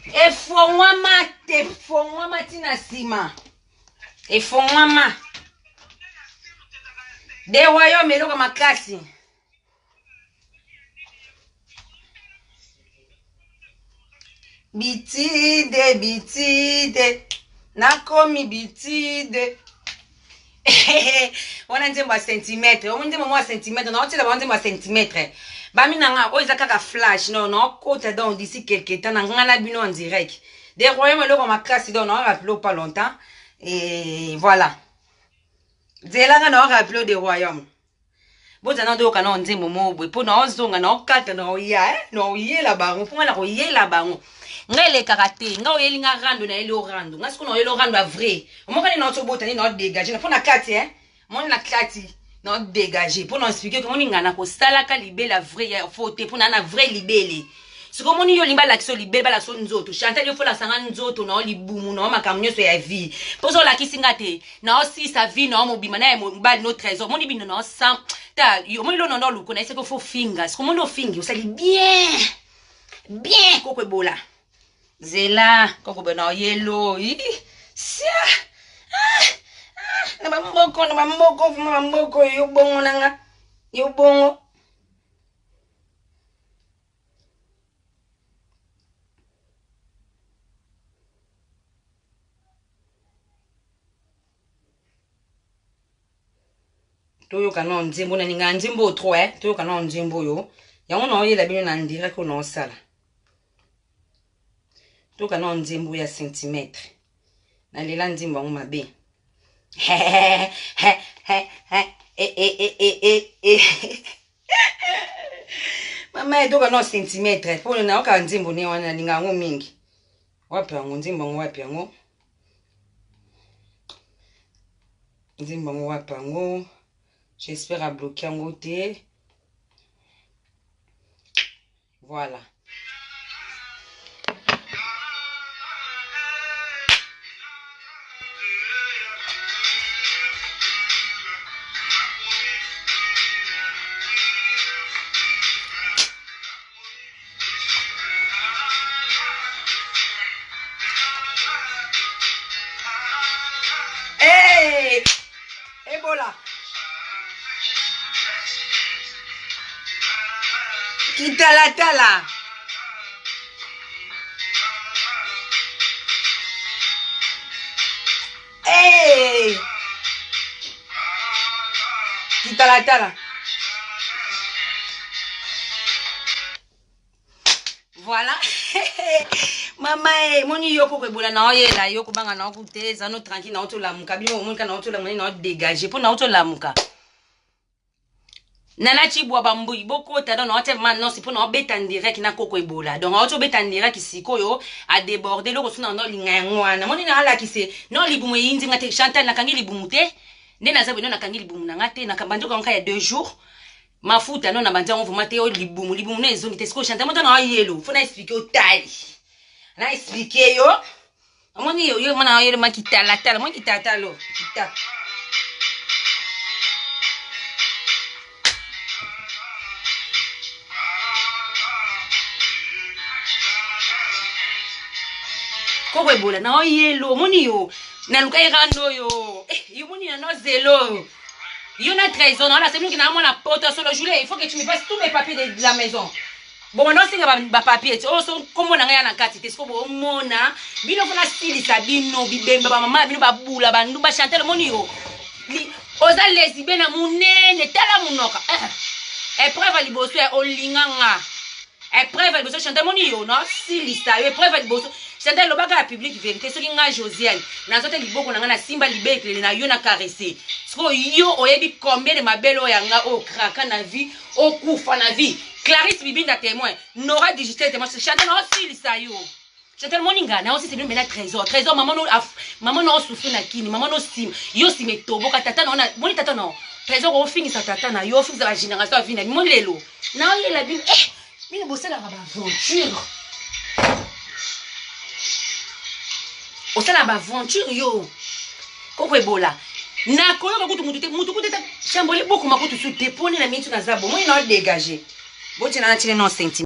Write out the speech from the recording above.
Efongwama tina sima. Efongwama. Dewa yo meloko makasi. Bitide. Nakomi bitide. Wana nzembo centimetre. Omo nzembo mo centimetre. Na otila ba nzembo centimetre. Bami nanga oiza kaka flash non kota donc d'ici quelque temps ngana bino en direct. Des royaumes le makasi donc on rappelé pas longtemps et voilà. Zelanga na rappelé des royaumes. Bozana do kana nzembo mo bwe po na ozonga na okata na oya no yela bango po ngala ko yela bango. Ngele karate nga oyelinga rando na ele orando nga siko na ele orando a vrai omokani na otobota ni na dégager na pona kati mon na kati na dégager pour nous expliquer comment ni ngana ko sala ka libela vrai ya faute pour na vrai libele siko moni yo limba la kiso libela la so nzoto chantal yo fola sanga nzoto na libumu na makamnyo so ya vie pozo la kisinga te na aussi sa vie na mobima na mbali no trésor moni bino na sang ta yo moni lo no luko na ese ko fo finga siko moni o fingi o sali bien koko ebola Zela, koko bena yellow. Sia. Na bamboko, yo bongo nanga. Yo bongo. Toyo kana nzembo na ninga nzembo 3 toyo kana nzembo yo. Yango na oyela bino na ndira ko na osala. Toka na nzembo ya centimetre. Na lela nzembo wangu mabe. Mama toka na centimetre. Pole na oka nzembo ne wana linga ngo mingi. Wapi yango nzembo ngo wapi yango? Nzembo ngo wapi yango? J'espère à bloquer yango te. Voilà. Ebola. Kitala. Hey. Kitala. Voilà. Mama moni yoko ko ebola na oyela yoko banga na okuteza no tranquille na otolamuka bino omonka na otolamuka na dégager pour na otolamuka nana chibwa bambui boko ta don ote man non c'est pour na beta direct na koko ebola donc oto beta direct sikoyo a déborder loko suna no linga ngwana moni na ala kise no libumu yinzi ngate Chantal na kangi libumu te ndena zabe no na kangi libumu na ngate na kabando ka ya 2 jours mafuta no na banjango vuma te o libumu na ezongi te siko Chantal mota na yelo faut na expliquer au taille na expliquer yo amoni yo mona yelo makitala mo kitata lo kita koko ebola na yelo moni yo na luka irando yo yo moni na no zelo yo na trésor na c'est nous qui na mona porte sur le joulet il faut que tu me passes tous mes papiers de la maison. Bon non c'est ba papier oh so comme na ngaya na kati te sko bo mona bino fona style sa bino bibemba ba mama bino ba bula ba ndu ba Chantal moni yo li oza lesibe na munene tala munoka épreuve liboso ya olinganga épreuve liboso Chantal moni yo no style sa épreuve liboso Chantal lobaka la public vérité soki nga Josiane na zote liboko na nga na simba libekle na yo na caresser sko yo oyebi combien de mabelo ya nga o kraka na vie o kufa na vie Clarisse Bibinda témoin Nora digital témoin Chantal na aussi ça yo Chantal moninga na aussi c'est bien na trésor maman no souffre na kini maman no sim yo simeto boka tata na moni tata no trésor o fingi sa tata na yo fingi sa génération vie na mon lelo na yo la bine bine bosala ba aventure osala ba aventure yo koko ebola na koyo ka kutu mutu kuteta chambole beaucoup makutu su dépone na mitu na zabo moi na dégager botina na tile non senti